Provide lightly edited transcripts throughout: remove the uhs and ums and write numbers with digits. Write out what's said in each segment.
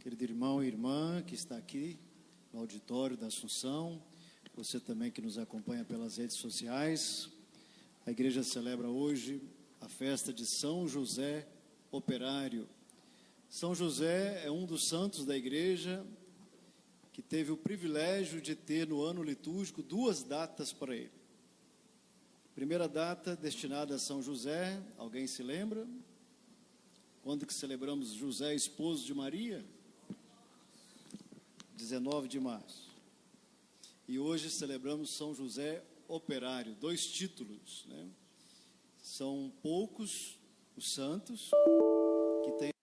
Querido irmão e irmã que está aqui no auditório da Assunção, você também que nos acompanha pelas redes sociais, a igreja celebra hoje a festa de São José Operário. São José é um dos santos da igreja que teve o privilégio de ter no ano litúrgico duas datas para ele. Primeira data destinada a São José, alguém se lembra? Quando que celebramos José, esposo de Maria? 19 de março. E hoje celebramos São José Operário, dois títulos, né? São poucos os santos que têm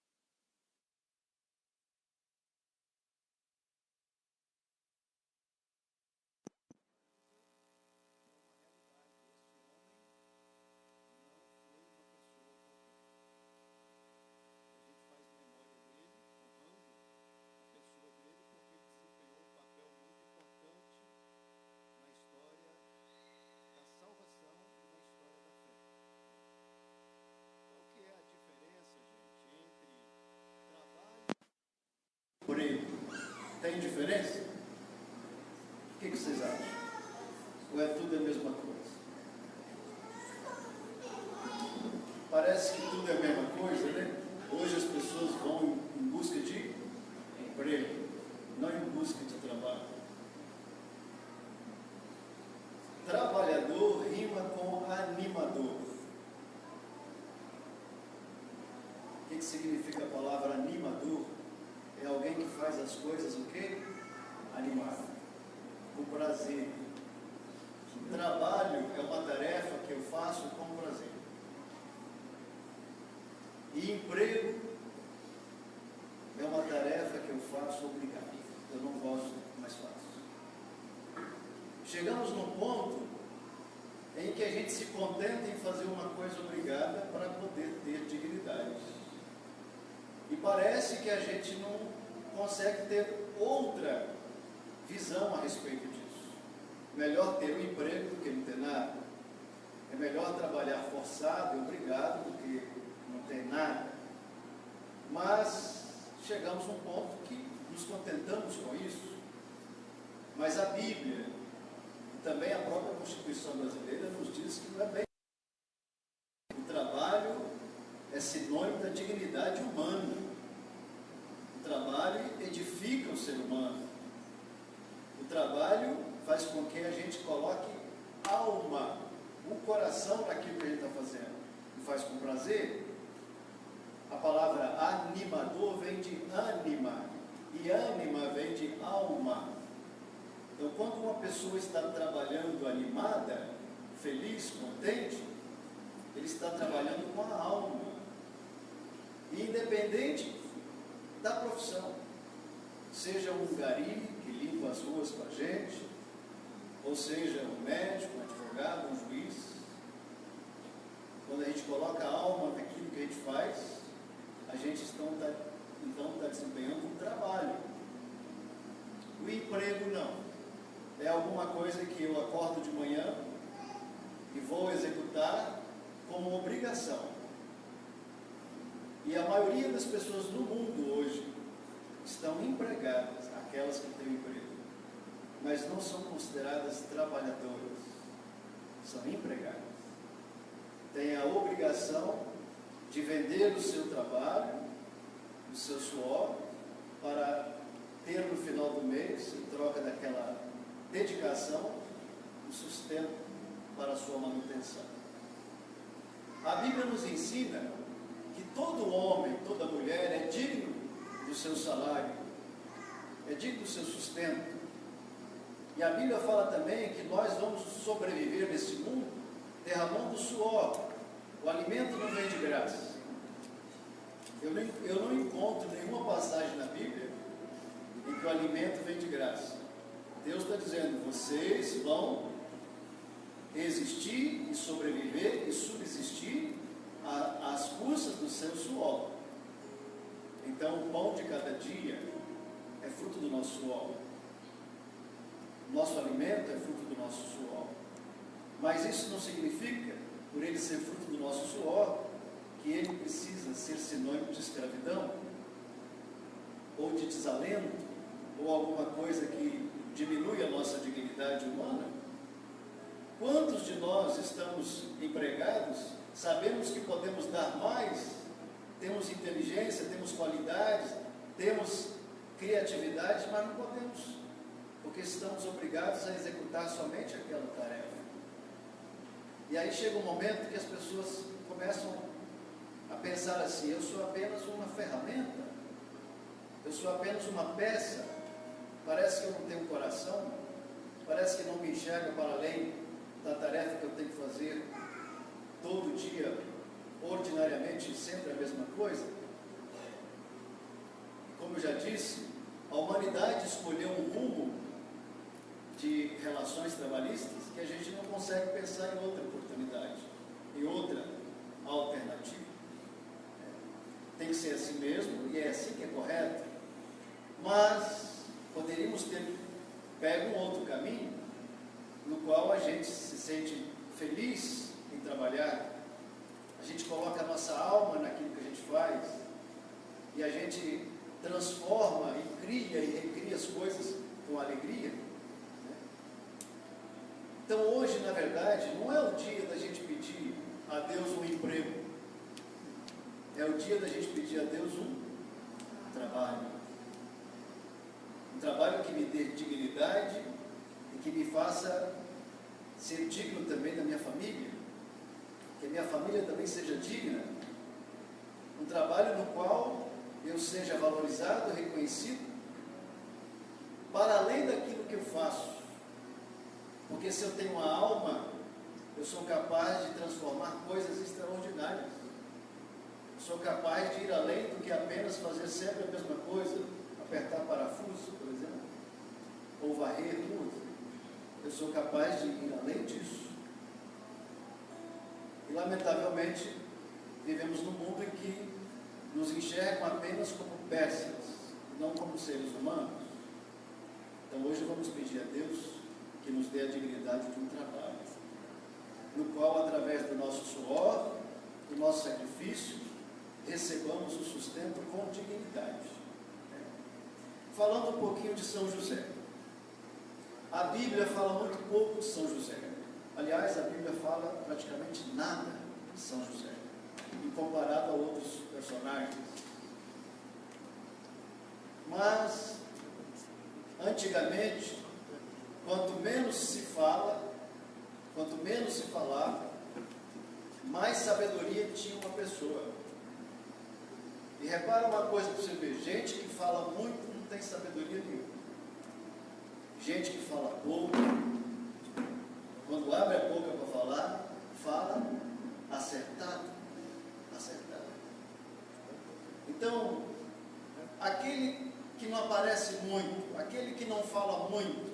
Tem diferença? O que vocês acham? Ou é tudo a mesma coisa? Parece que tudo é a mesma coisa, né? Hoje as pessoas vão em busca de emprego, não em busca de trabalho. Trabalhador rima com animador. O que significa a palavra animador? É alguém que faz as coisas, o quê? Animado, com prazer. Trabalho é uma tarefa que eu faço com prazer. E emprego é uma tarefa que eu faço obrigado. Eu não gosto, mas faço. Chegamos num ponto em que a gente se contenta em fazer uma coisa obrigada para poder ter dignidade. E parece que a gente não consegue ter outra visão a respeito disso. Melhor ter um emprego do que não ter nada. É melhor trabalhar forçado e obrigado do que não ter nada. Mas chegamos a um ponto que nos contentamos com isso. Mas a Bíblia e também a própria Constituição brasileira nos diz que não é bem. O trabalho é sinônimo da dignidade humana. O trabalho edifica o ser humano. O trabalho faz com que a gente coloque alma, o coração naquilo que a gente está fazendo. E faz com prazer. A palavra animador vem de ânima. E ânima vem de alma. Então, quando uma pessoa está trabalhando animada, feliz, contente, ele está trabalhando com a alma. E independente da profissão, seja um gari que limpa as ruas com a gente, ou seja um médico, um advogado, um juiz, quando a gente coloca a alma naquilo que a gente faz, a gente então está desempenhando um trabalho. O emprego não, é alguma coisa que eu acordo de manhã e vou executar como obrigação. E a maioria das pessoas no mundo hoje estão empregadas, aquelas que têm emprego, mas não são consideradas trabalhadoras, são empregadas. Têm a obrigação de vender o seu trabalho, o seu suor, para ter no final do mês, em troca daquela dedicação, o sustento para a sua manutenção. A Bíblia nos ensina que todo homem, toda mulher é digno do seu salário, é digno do seu sustento. E a Bíblia fala também que nós vamos sobreviver nesse mundo derramando suor. O alimento não vem de graça. Eu não encontro nenhuma passagem na Bíblia em que o alimento vem de graça. Deus está dizendo, vocês vão existir e sobreviver e subsistir às custas do seu suor. Então o pão de cada dia é fruto do nosso suor. O nosso alimento é fruto do nosso suor. Mas isso não significa, por ele ser fruto do nosso suor, que ele precisa ser sinônimo de escravidão. ou de desalento, ou alguma coisa que diminui a nossa dignidade humana, quantos de nós estamos empregados, sabemos que podemos dar mais, temos inteligência, temos qualidades, temos criatividade, mas não podemos, porque estamos obrigados a executar somente aquela tarefa. E aí chega um momento que as pessoas começam a pensar assim: eu sou apenas uma ferramenta, eu sou apenas uma peça, parece que eu não tenho coração, parece que não me enxerga para além da tarefa que eu tenho que fazer todo dia, ordinariamente, sempre a mesma coisa. Como eu já disse, a humanidade escolheu um rumo de relações trabalhistas que a gente não consegue pensar em outra oportunidade, em outra alternativa. Tem que ser assim mesmo, e é assim que é correto, mas poderíamos ter pego um outro caminho, no qual a gente se sente feliz em trabalhar, a gente coloca a nossa alma naquilo que a gente faz, e a gente transforma e cria e recria as coisas com alegria. Então hoje, na verdade, não é o dia da gente pedir a Deus um emprego, é o dia da gente pedir a Deus um trabalho. Um trabalho que me dê dignidade e que me faça ser digno também da minha família, que a minha família também seja digna. Um trabalho no qual eu seja valorizado, reconhecido, para além daquilo que eu faço. Porque se eu tenho uma alma, eu sou capaz de transformar coisas extraordinárias. Eu sou capaz de ir além do que apenas fazer sempre a mesma coisa, apertar parafuso, por exemplo, ou varrer ruas. Eu sou capaz de ir além disso. E lamentavelmente, vivemos num mundo em que nos enxergam apenas como peças, não como seres humanos. Então hoje vamos pedir a Deus que nos dê a dignidade de um trabalho, no qual, através do nosso suor, do nosso sacrifício, recebamos o sustento com dignidade. Falando um pouquinho de São José. A Bíblia fala muito pouco de São José. Aliás, a Bíblia fala praticamente nada de São José, em comparado a outros personagens. Mas, antigamente, quanto menos se fala, quanto menos se falava, mais sabedoria tinha uma pessoa. E repara uma coisa para você ver: gente que fala muito não tem sabedoria nenhuma. Gente que fala pouco, quando abre a boca para falar, fala acertado. Então, aquele que não aparece muito, aquele que não fala muito,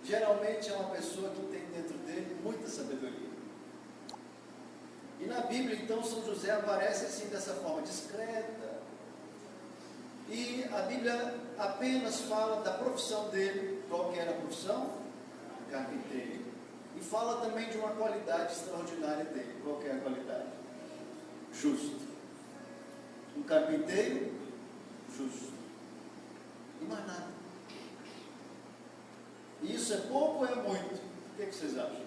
geralmente é uma pessoa que tem dentro dele muita sabedoria. E na Bíblia, então, São José aparece assim, dessa forma, discreta. E a Bíblia apenas fala da profissão dele. Qual que era a profissão? Carpinteiro. E fala também de uma qualidade extraordinária dele. Qual que é a qualidade? Justo. Um carpinteiro justo. E mais nada. E isso é pouco ou é muito? O que vocês acham?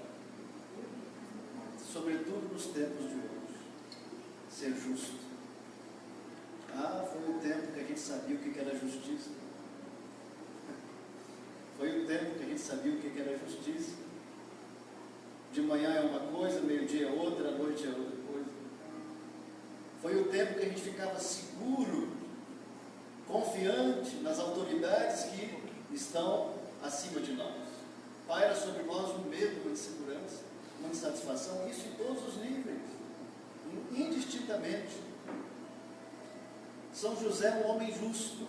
Sobretudo nos tempos de hoje. Ser justo. Foi o tempo que a gente sabia o que era justiça. Foi o tempo que a gente sabia o que era justiça. De manhã é uma coisa, meio-dia é outra, à noite é outra coisa. Foi o tempo que a gente ficava seguro, confiante nas autoridades que estão acima de nós. Paira sobre nós um medo, uma insegurança, uma insatisfação, isso em todos os níveis, indistintamente. São José é um homem justo.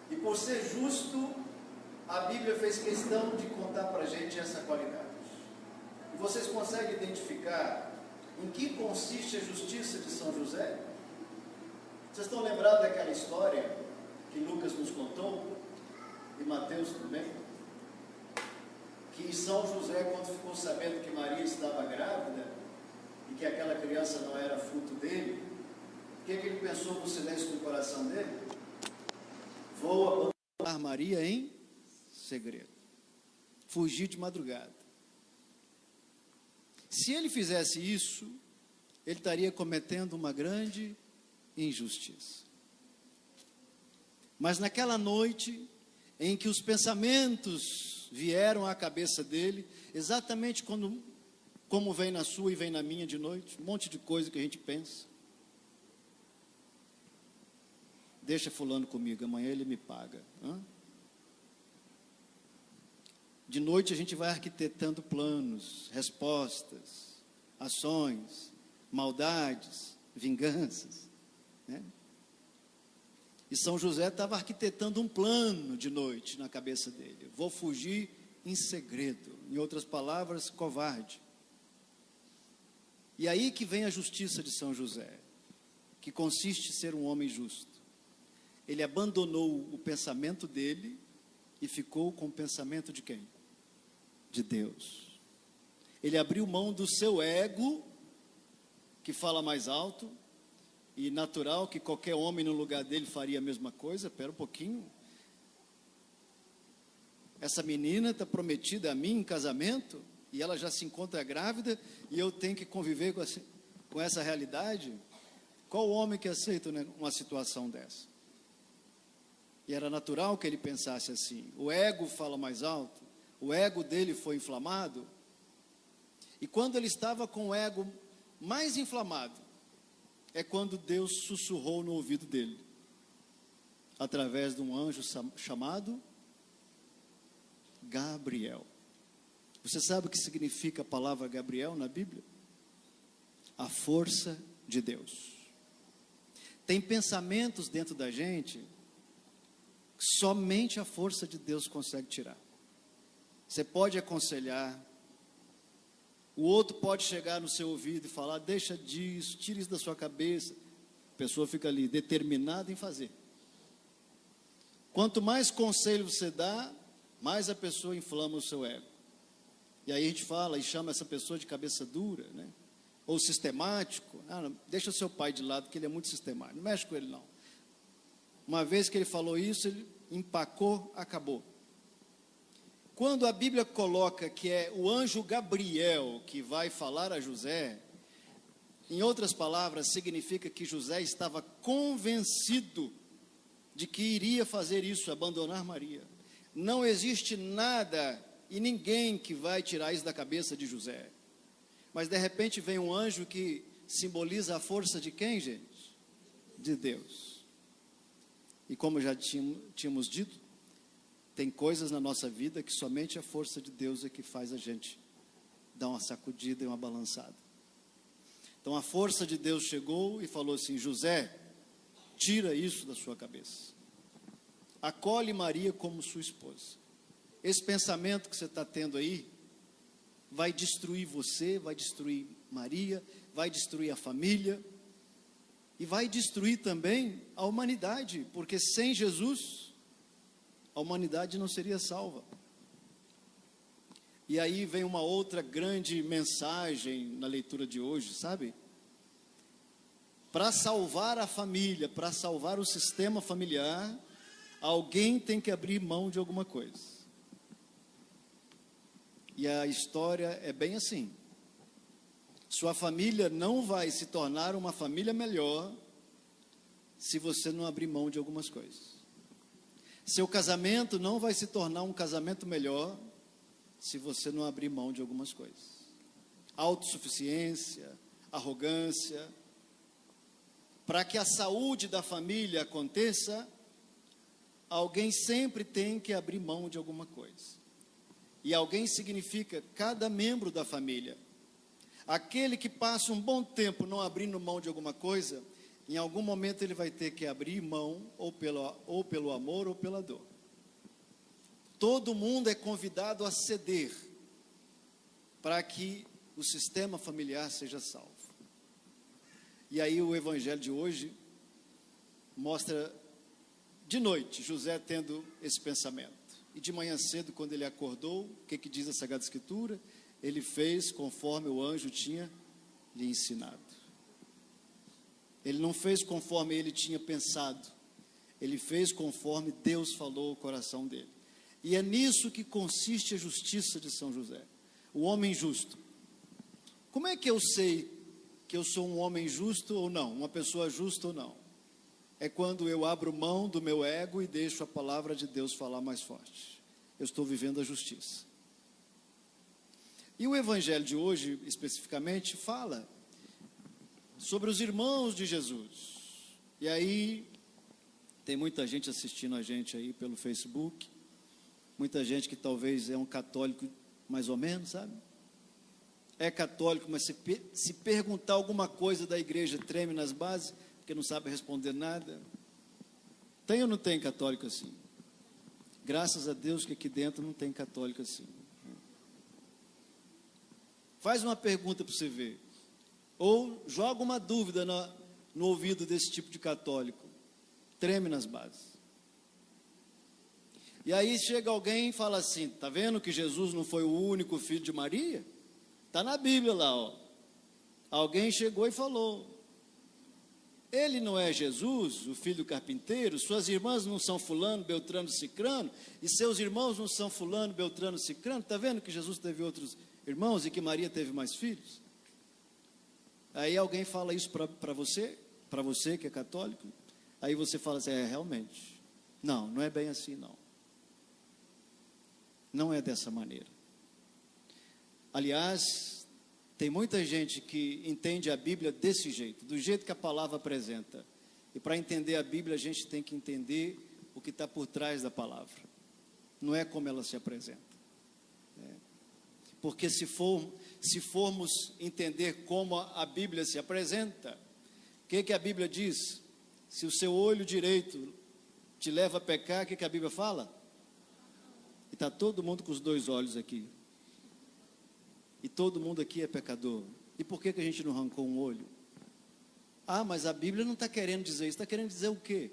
E por ser justo, a Bíblia fez questão de contar para a gente essa qualidade. E vocês conseguem identificar em que consiste a justiça de São José? Vocês estão lembrados daquela história que Lucas nos contou? E Mateus também? Que São José, quando ficou sabendo que Maria estava grávida e que aquela criança não era fruto dele, o que ele pensou no silêncio do coração dele? Vou abandonar Maria em segredo. Fugir de madrugada. Se ele fizesse isso, ele estaria cometendo uma grande injustiça. Mas naquela noite, em que os pensamentos vieram à cabeça dele, exatamente como vem na sua e vem na minha de noite, um monte de coisa que a gente pensa. Deixa fulano comigo, amanhã ele me paga. De noite a gente vai arquitetando planos, respostas, ações, maldades, vinganças, né? E São José estava arquitetando um plano de noite na cabeça dele. Vou fugir em segredo. Em outras palavras, covarde. E aí que vem a justiça de São José, que consiste em ser um homem justo. Ele abandonou o pensamento dele e ficou com o pensamento de quem? De Deus. Ele abriu mão do seu ego, que fala mais alto, e natural que qualquer homem no lugar dele faria a mesma coisa. Espera um pouquinho. Essa menina está prometida a mim em casamento, e ela já se encontra grávida, e eu tenho que conviver com essa realidade? Qual homem que aceita uma situação dessa? E era natural que ele pensasse assim. O ego fala mais alto, o ego dele foi inflamado, e quando ele estava com o ego mais inflamado, é quando Deus sussurrou no ouvido dele, através de um anjo chamado Gabriel. Você sabe o que significa a palavra Gabriel na Bíblia? A força de Deus. Tem pensamentos dentro da gente que somente a força de Deus consegue tirar. Você pode aconselhar, o outro pode chegar no seu ouvido e falar, deixa disso, tira isso da sua cabeça. A pessoa fica ali determinada em fazer. Quanto mais conselho você dá, mais a pessoa inflama o seu ego. E aí a gente fala e chama essa pessoa de cabeça dura, né? Ou sistemático. Não, deixa seu pai de lado, porque ele é muito sistemático. Não mexe com ele, não. Uma vez que ele falou isso, ele empacou, acabou. Quando a Bíblia coloca que é o anjo Gabriel que vai falar a José, em outras palavras, significa que José estava convencido de que iria fazer isso, abandonar Maria. Não existe nada e ninguém que vai tirar isso da cabeça de José. Mas de repente vem um anjo que simboliza a força de quem, gente? De Deus. E como já tínhamos dito, tem coisas na nossa vida que somente a força de Deus é que faz a gente dar uma sacudida e uma balançada. Então a força de Deus chegou e falou assim, José, tira isso da sua cabeça. Acolhe Maria como sua esposa. Esse pensamento que você está tendo aí, vai destruir você, vai destruir Maria, vai destruir a família, e vai destruir também a humanidade, porque sem Jesus, a humanidade não seria salva. E aí vem uma outra grande mensagem na leitura de hoje, sabe? Para salvar a família, para salvar o sistema familiar, alguém tem que abrir mão de alguma coisa. E a história é bem assim. Sua família não vai se tornar uma família melhor se você não abrir mão de algumas coisas. Seu casamento não vai se tornar um casamento melhor se você não abrir mão de algumas coisas. Autossuficiência, arrogância. Para que a saúde da família aconteça, alguém sempre tem que abrir mão de alguma coisa. E alguém significa cada membro da família. Aquele que passa um bom tempo não abrindo mão de alguma coisa, em algum momento ele vai ter que abrir mão, ou pelo amor ou pela dor. Todo mundo é convidado a ceder, para que o sistema familiar seja salvo. E aí o evangelho de hoje mostra, de noite, José tendo esse pensamento. E de manhã cedo, quando ele acordou, o que diz a Sagrada Escritura? Ele fez conforme o anjo tinha lhe ensinado. Ele não fez conforme ele tinha pensado. Ele fez conforme Deus falou ao coração dele. E é nisso que consiste a justiça de São José, o homem justo. Como é que eu sei que eu sou um homem justo ou não, uma pessoa justa ou não? É quando eu abro mão do meu ego e deixo a palavra de Deus falar mais forte. Eu estou vivendo a justiça. E o evangelho de hoje, especificamente, fala sobre os irmãos de Jesus. E aí, tem muita gente assistindo a gente aí pelo Facebook, muita gente que talvez é um católico mais ou menos, sabe? É católico, mas se perguntar alguma coisa da igreja, treme nas bases, porque não sabe responder nada. Tem ou não tem católico assim? Graças a Deus que aqui dentro não tem católico assim. Faz uma pergunta para você ver. Ou joga uma dúvida no ouvido desse tipo de católico. Treme nas bases. E aí chega alguém e fala assim, tá vendo que Jesus não foi o único filho de Maria? Está na Bíblia lá, ó. Alguém chegou e falou, ele não é Jesus, o filho do carpinteiro? Suas irmãs não são fulano, beltrano, cicrano? E seus irmãos não são fulano, beltrano, cicrano? Está vendo que Jesus teve outros irmãos e que Maria teve mais filhos? Aí alguém fala isso para você que é católico, aí você fala assim, realmente, não é bem assim não. Não é dessa maneira. Aliás, tem muita gente que entende a Bíblia desse jeito, do jeito que a palavra apresenta. E para entender a Bíblia, a gente tem que entender o que está por trás da palavra. Não é como ela se apresenta. Porque se formos entender como a Bíblia se apresenta, o que a Bíblia diz? Se o seu olho direito te leva a pecar, o que a Bíblia fala? E está todo mundo com os dois olhos aqui. E todo mundo aqui é pecador. E por que a gente não arrancou um olho? Ah, mas a Bíblia não está querendo dizer isso. Está querendo dizer o quê?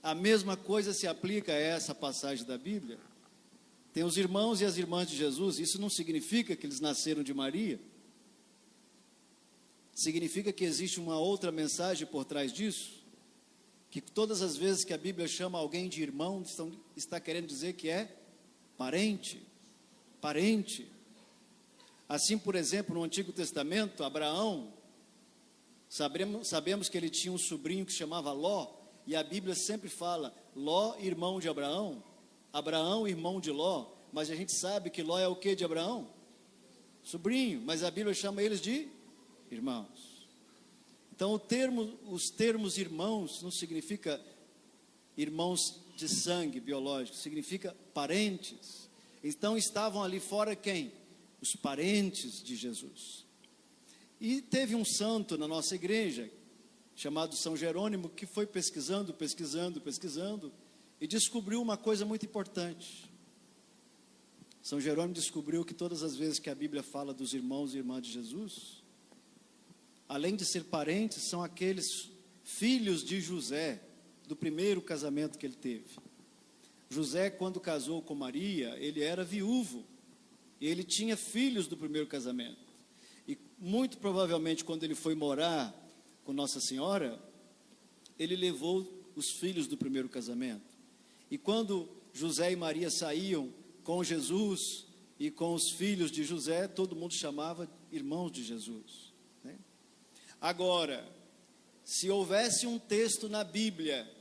A mesma coisa se aplica a essa passagem da Bíblia. Tem os irmãos e as irmãs de Jesus. Isso não significa que eles nasceram de Maria. Significa que existe uma outra mensagem por trás disso. Que todas as vezes que a Bíblia chama alguém de irmão, está querendo dizer que é parente. Parente. Assim, por exemplo, no Antigo Testamento, Abraão, sabemos que ele tinha um sobrinho que se chamava Ló, e a Bíblia sempre fala, Ló, irmão de Abraão, Abraão, irmão de Ló, mas a gente sabe que Ló é o que de Abraão? Sobrinho, mas a Bíblia chama eles de irmãos. Então, os termos irmãos não significa irmãos de sangue biológico, significa parentes. Então, estavam ali fora quem? Os parentes de Jesus. E teve um santo na nossa igreja, chamado São Jerônimo, que foi pesquisando, e descobriu uma coisa muito importante. São Jerônimo descobriu que todas as vezes que a Bíblia fala dos irmãos e irmãs de Jesus, além de ser parentes, são aqueles filhos de José, do primeiro casamento que ele teve. José, quando casou com Maria, ele era viúvo, e ele tinha filhos do primeiro casamento. E muito provavelmente, quando ele foi morar com Nossa Senhora, ele levou os filhos do primeiro casamento. E quando José e Maria saíam com Jesus e com os filhos de José, todo mundo chamava irmãos de Jesus, né? Agora, se houvesse um texto na Bíblia,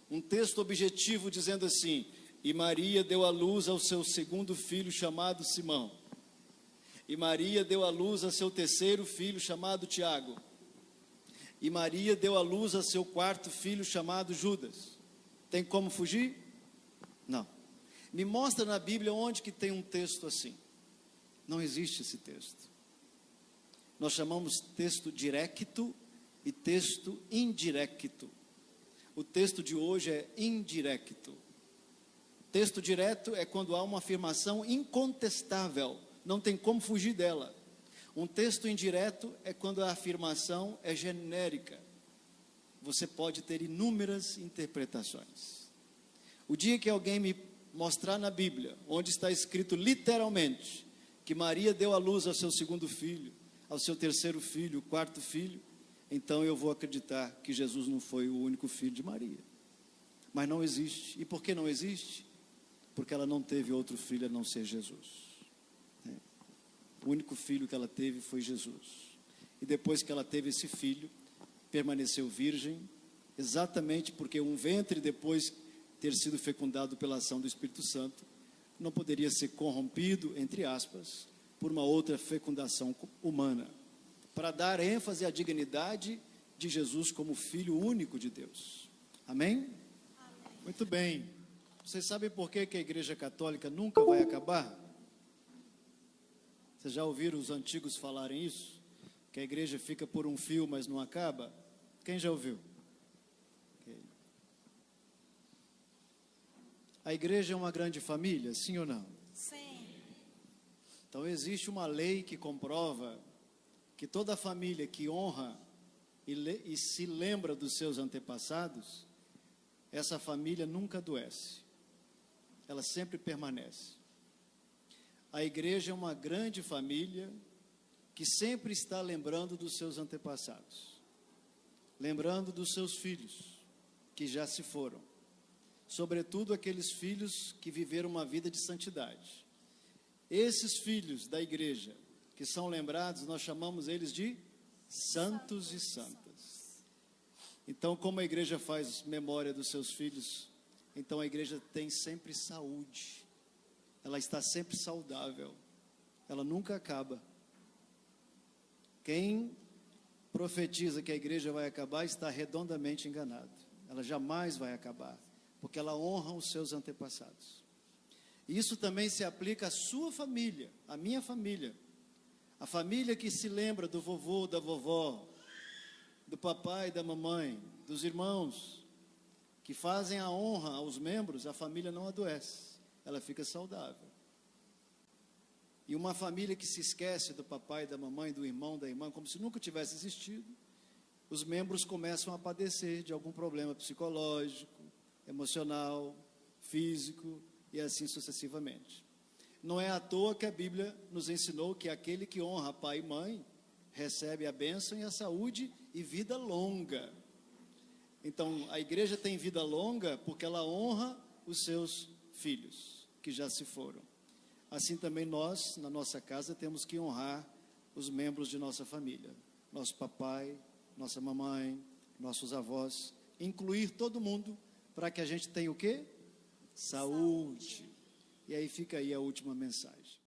um texto objetivo dizendo assim, e Maria deu à luz ao seu segundo filho chamado Simão, e Maria deu à luz a seu terceiro filho chamado Tiago, e Maria deu à luz a seu quarto filho chamado Judas. Tem como fugir? Não. Me mostra na Bíblia onde que tem um texto assim. Não existe esse texto. Nós chamamos texto directo e texto indirecto. O texto de hoje é indirecto. Texto direto é quando há uma afirmação incontestável, não tem como fugir dela. Um texto indireto é quando a afirmação é genérica. Você pode ter inúmeras interpretações. O dia que alguém me mostrar na Bíblia, onde está escrito literalmente, que Maria deu à luz ao seu segundo filho, ao seu terceiro filho, quarto filho, então eu vou acreditar que Jesus não foi o único filho de Maria. mas não existe. E por que não existe? Porque ela não teve outro filho a não ser Jesus. O único filho que ela teve foi Jesus. E depois que ela teve esse filho, permaneceu virgem, exatamente porque um ventre, depois ter sido fecundado pela ação do Espírito Santo, não poderia ser corrompido, entre aspas, por uma outra fecundação humana, para dar ênfase à dignidade de Jesus como Filho único de Deus. Amém? Amém. Muito bem. Vocês sabem por que a Igreja Católica nunca vai acabar? Vocês já ouviram os antigos falarem isso? Que a igreja fica por um fio, mas não acaba? Quem já ouviu? Okay. A igreja é uma grande família, sim ou não? Sim. Então existe uma lei que comprova que toda família que honra e se lembra dos seus antepassados, essa família nunca adoece. Ela sempre permanece. A igreja é uma grande família que sempre está lembrando dos seus antepassados, lembrando dos seus filhos que já se foram, sobretudo aqueles filhos que viveram uma vida de santidade. Esses filhos da igreja que são lembrados, nós chamamos eles de santos e santas. Então, como a igreja faz memória dos seus filhos, então a igreja tem sempre saúde. Ela está sempre saudável, ela nunca acaba. Quem profetiza que a igreja vai acabar está redondamente enganado. Ela jamais vai acabar, porque ela honra os seus antepassados. E isso também se aplica à sua família, à minha família. A família que se lembra do vovô, da vovó, do papai, da mamãe, dos irmãos, que fazem a honra aos membros, a família não adoece. Ela fica saudável. E uma família que se esquece do papai, da mamãe, do irmão, da irmã, como se nunca tivesse existido, os membros começam a padecer de algum problema psicológico, emocional, físico e assim sucessivamente. Não é à toa que a Bíblia nos ensinou que aquele que honra pai e mãe recebe a bênção e a saúde e vida longa. Então, a igreja tem vida longa porque ela honra os seus filhos que já se foram. Assim também nós, na nossa casa, temos que honrar os membros de nossa família. Nosso papai, nossa mamãe, nossos avós, incluir todo mundo para que a gente tenha o quê? Saúde. E aí fica aí a última mensagem.